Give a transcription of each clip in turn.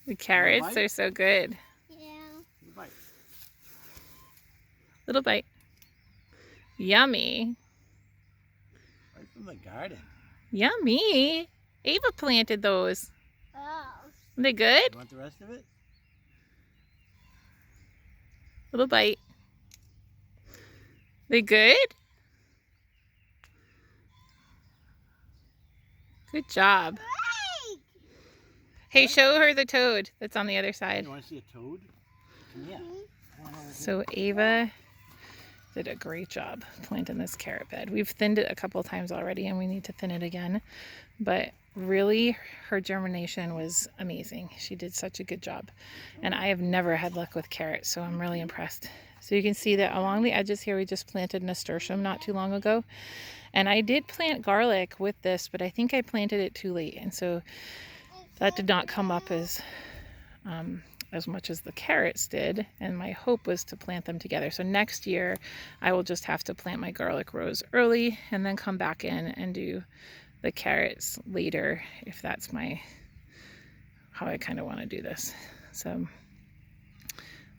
The carrots are so good. Yeah. Bite. Little bite. Yummy. Right from the garden. Yummy. Ava planted those. Oh. Are they good? You want the rest of it? Little bite. They good? Good job. Hey, show her the toad that's on the other side. You want to see a toad? Come here. So Ava did a great job planting this carrot bed. We've thinned it a couple times already and we need to thin it again. But really, her germination was amazing. She did such a good job. And I have never had luck with carrots, so I'm really impressed. So you can see that along the edges here, we just planted nasturtium not too long ago. And I did plant garlic with this, but I think I planted it too late. And so that did not come up as much as the carrots did, and my hope was to plant them together. So next year I will just have to plant my garlic rows early and then come back in and do the carrots later, if that's how I kind of want to do this. So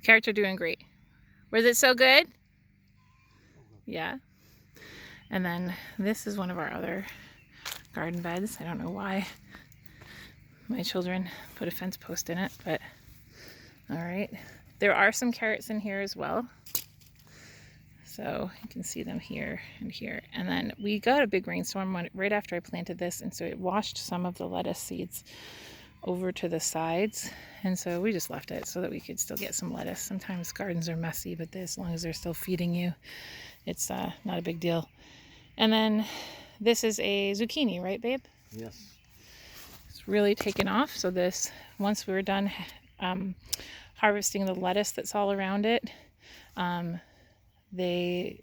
carrots are doing great. Was it so good? Yeah. And then this is one of our other garden beds. I don't know why my children put a fence post in it, but all right. There are some carrots in here as well. So you can see them here and here. And then we got a big rainstorm right after I planted this, and so it washed some of the lettuce seeds over to the sides. And so we just left it so that we could still get some lettuce. Sometimes gardens are messy, but as long as they're still feeding you, it's not a big deal. And then this is a zucchini, right, babe? Yes. It's really taken off. So this, once we were done harvesting the lettuce that's all around it, the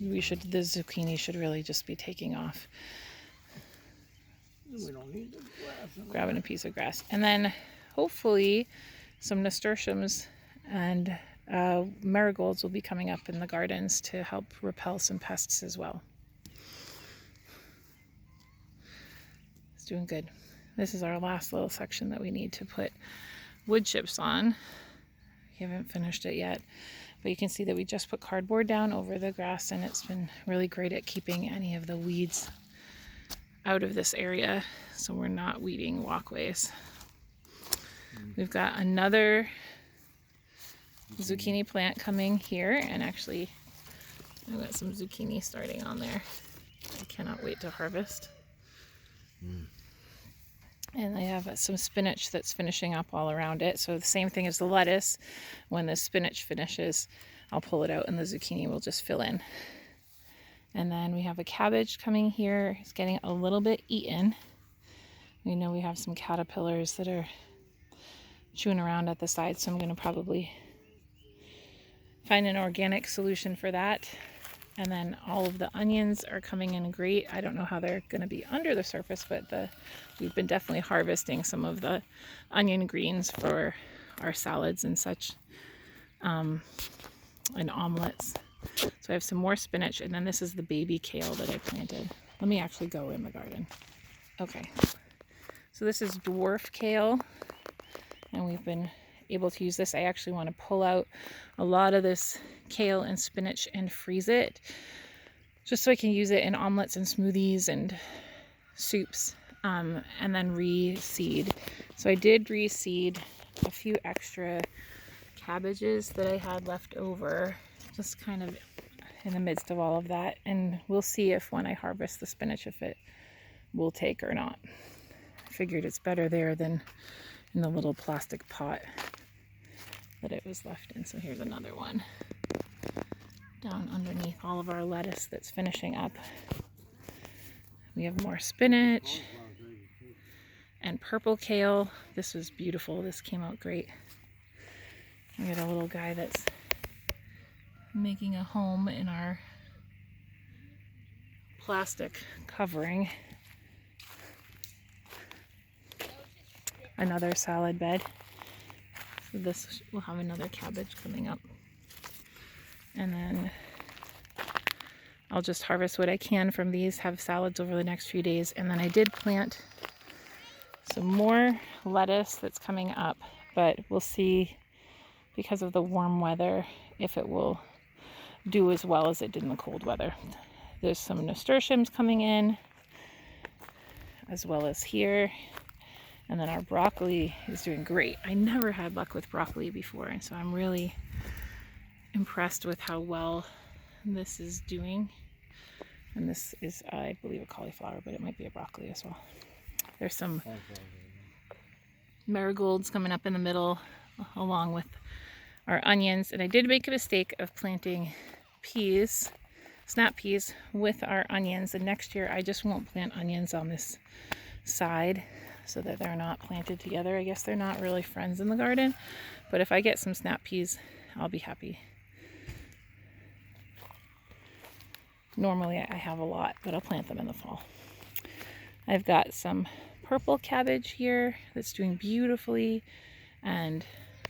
zucchini should really just be taking off. We don't need the grass. Grabbing a piece of grass. And then hopefully some nasturtiums and marigolds will be coming up in the gardens to help repel some pests as well. It's doing good. This is our last little section that we need to put wood chips on. We haven't finished it yet, but you can see that we just put cardboard down over the grass, and it's been really great at keeping any of the weeds out of this area, so we're not weeding walkways. We've got another zucchini plant coming here, and actually I've got some zucchini starting on there. I cannot wait to harvest. And I have some spinach that's finishing up all around it. So the same thing as the lettuce. When the spinach finishes, I'll pull it out and the zucchini will just fill in. And then we have a cabbage coming here. It's getting a little bit eaten. We know we have some caterpillars that are chewing around at the side, so I'm going to probably find an organic solution for that. And then all of the onions are coming in great. I don't know how they're going to be under the surface, but we've been definitely harvesting some of the onion greens for our salads and such, and omelets. So I have some more spinach, and then this is the baby kale that I planted. Let me actually go in the garden. Okay, so this is dwarf kale, and we've been able to use this. I actually want to pull out a lot of this kale and spinach and freeze it, just so I can use it in omelets and smoothies and soups, and then reseed. So I did reseed a few extra cabbages that I had left over, just kind of in the midst of all of that, and we'll see if when I harvest the spinach, if it will take or not. I figured it's better there than in the little plastic pot that it was left in. So here's another one down underneath all of our lettuce that's finishing up. We have more spinach and purple kale. This was beautiful. This came out great. We got a little guy that's making a home in our plastic covering. Another salad bed. So this will have another cabbage coming up. And then I'll just harvest what I can from these, have salads over the next few days. And then I did plant some more lettuce that's coming up, but we'll see because of the warm weather if it will do as well as it did in the cold weather. There's some nasturtiums coming in as well as here. And then our broccoli is doing great. I never had luck with broccoli before, and so I'm really impressed with how well this is doing. And this is, I believe, a cauliflower, but it might be a broccoli as well. There's some marigolds coming up in the middle along with our onions. And I did make a mistake of planting peas, snap peas, with our onions. And next year I just won't plant onions on this side so that they're not planted together. I guess they're not really friends in the garden, but if I get some snap peas, I'll be happy. Normally I have a lot, but I'll plant them in the fall. I've got some purple cabbage here that's doing beautifully, and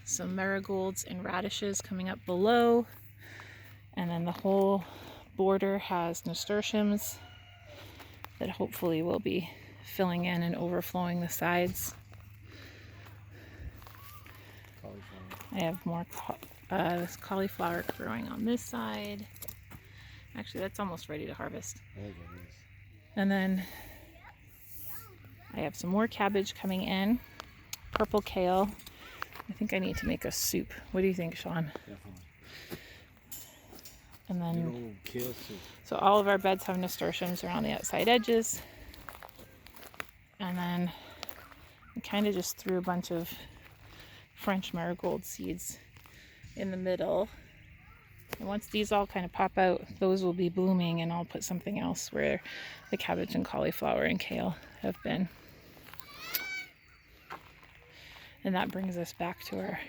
some marigolds and radishes coming up below. And then the whole border has nasturtiums that hopefully will be filling in and overflowing the sides. I have more this cauliflower growing on this side. Actually, that's almost ready to harvest. And then I have some more cabbage coming in. Purple kale. I think I need to make a soup. What do you think, Sean? Definitely. And then, Good old kale soup. so all of our beds have nasturtiums around the outside edges. And then I kind of just threw a bunch of French marigold seeds in the middle. And once these all kind of pop out, those will be blooming, and I'll put something else where the cabbage and cauliflower and kale have been. And that brings us back to our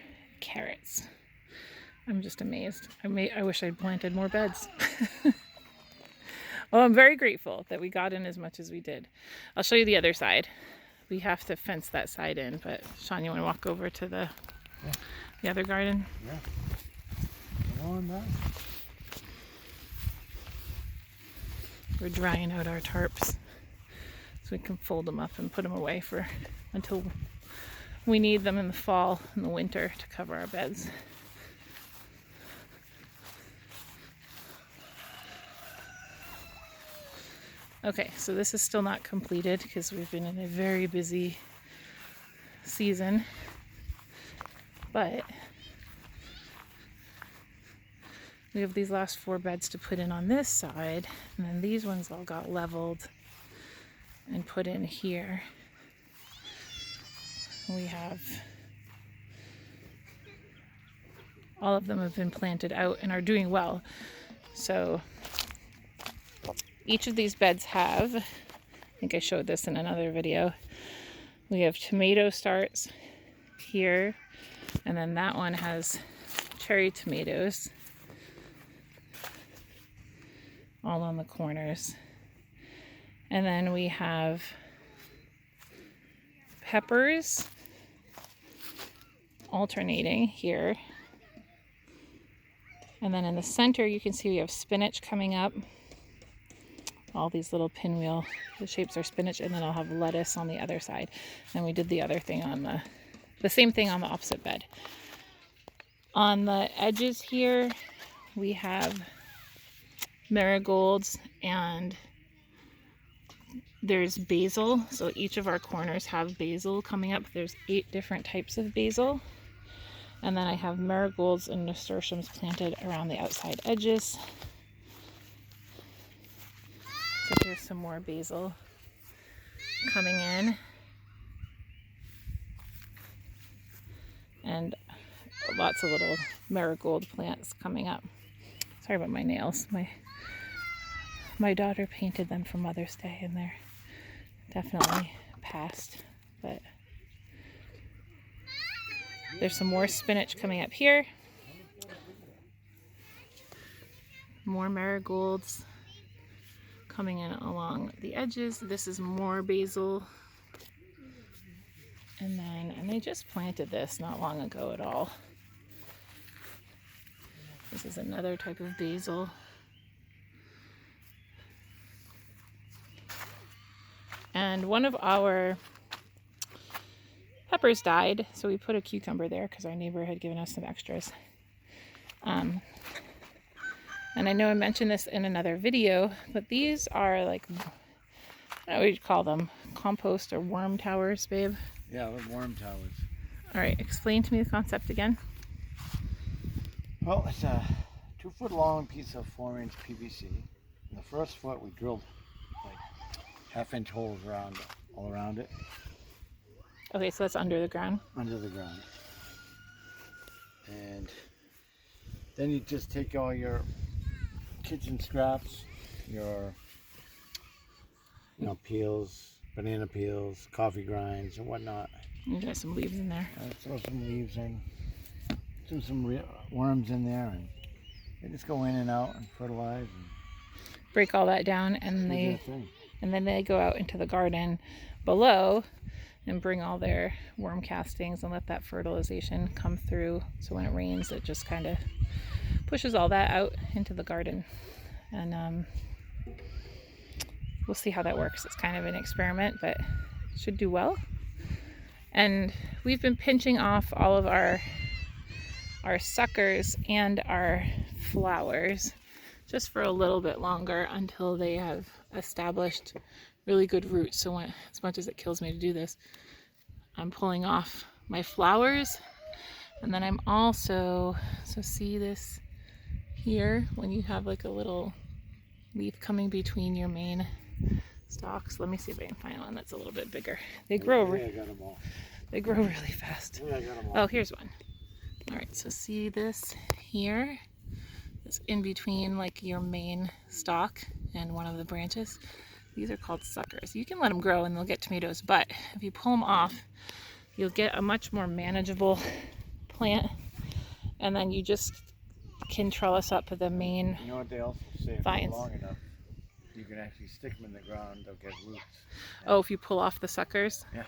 carrots. I'm just amazed. I wish I'd planted more beds. Well, I'm very grateful that we got in as much as we did. I'll show you the other side. We have to fence that side in, but Sean, you want to walk over to the other garden? Yeah. Come on now. We're drying out our tarps so we can fold them up and put them away for until we need them in the fall and the winter to cover our beds. Okay, so this is still not completed because we've been in a very busy season, but we have these last 4 beds to put in on this side, and then these ones all got leveled and put in here. We have, all of them have been planted out and are doing well. So each of these beds have, I think I showed this in another video, we have tomato starts here, and then that one has cherry tomatoes all on the corners. And then we have peppers alternating here. And then in the center you can see we have spinach coming up. All these little pinwheel, the shapes are spinach, and then I'll have lettuce on the other side. And we did the other thing on the same thing on the opposite bed. On the edges here, we have marigolds, and there's basil. So each of our corners have basil coming up. There's 8 different types of basil. And then I have marigolds and nasturtiums planted around the outside edges. So here's some more basil coming in. And lots of little marigold plants coming up. Sorry about my nails. My daughter painted them for Mother's Day, and they're definitely past. But there's some more spinach coming up here. More marigolds coming in along the edges. This is more basil. And they just planted this not long ago at all. This is another type of basil. And one of our peppers died, so we put a cucumber there because our neighbor had given us some extras. And I know I mentioned this in another video, but these are like, I don't know what you'd call them, compost or worm towers, babe. Yeah, the worm towers. All right, explain to me the concept again. Well, it's a 2-foot long piece of 4-inch PVC. In the first foot, we drilled like 1/2-inch holes all around it, Okay, so that's under the ground. under the ground. And then you just take all your kitchen scraps, your peels, banana peels, coffee grinds, and whatnot. You got some leaves in there. Throw some leaves in, throw some worms in there, and they just go in and out and fertilize. And Break all that down, and do their thing. then they go out into the garden below and bring all their worm castings and let that fertilization come through. So when it rains, it just kind of pushes all that out into the garden. And we'll see how that works. It's kind of an experiment, but it should do well. And we've been pinching off all of our suckers and our flowers just for a little bit longer until they have established really good roots. So as much as it kills me to do this, I'm pulling off my flowers, and then I'm also, so see this here, when you have like a little leaf coming between your main stalks. Let me see if I can find one that's a little bit bigger. They grow, Yeah, I got them all. they grow really fast. Yeah, I got them all. Oh, here's one. All right, so see this here? It's in between like your main stalk and one of the branches. These are called suckers. You can let them grow and they'll get tomatoes, but if you pull them off, you'll get a much more manageable plant, and then you just can trellis up the main. You know what they also say? If Vines. they're long enough, you can actually stick them in the ground. They'll get roots. Oh, if you pull off the suckers? Yeah.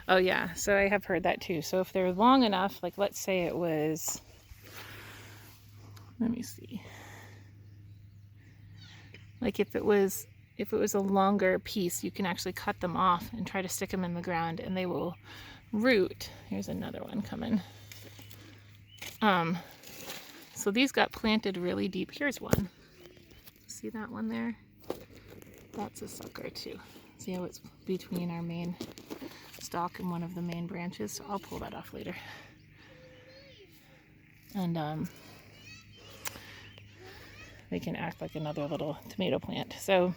Oh, yeah. So I have heard that too. So if they're long enough, like let's say it was, let me see. Like if it was a longer piece, you can actually cut them off and try to stick them in the ground, and they will root. Here's another one coming. So these got planted really deep. Here's one. See that one there? That's a sucker too. See how it's between our main stalk and one of the main branches? So I'll pull that off later. And they can act like another little tomato plant. So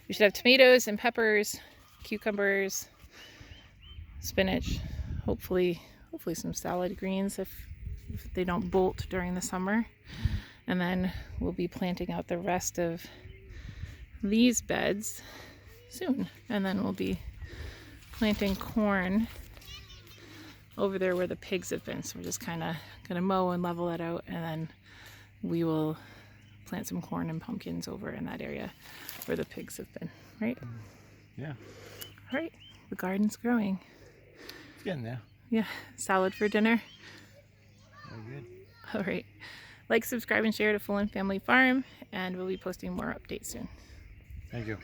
we should have tomatoes and peppers, cucumbers, spinach, hopefully some salad greens if they don't bolt during the summer. And then we'll be planting out the rest of these beds soon. And then we'll be planting corn over there where the pigs have been. So we're just kind of gonna mow and level that out, and then we will plant some corn and pumpkins over in that area where the pigs have been, right? Yeah. All right, the garden's growing. It's getting there. Yeah, salad for dinner. Very good. All right, like, subscribe, and share to Full and Family Farm, and we'll be posting more updates soon. Thank you.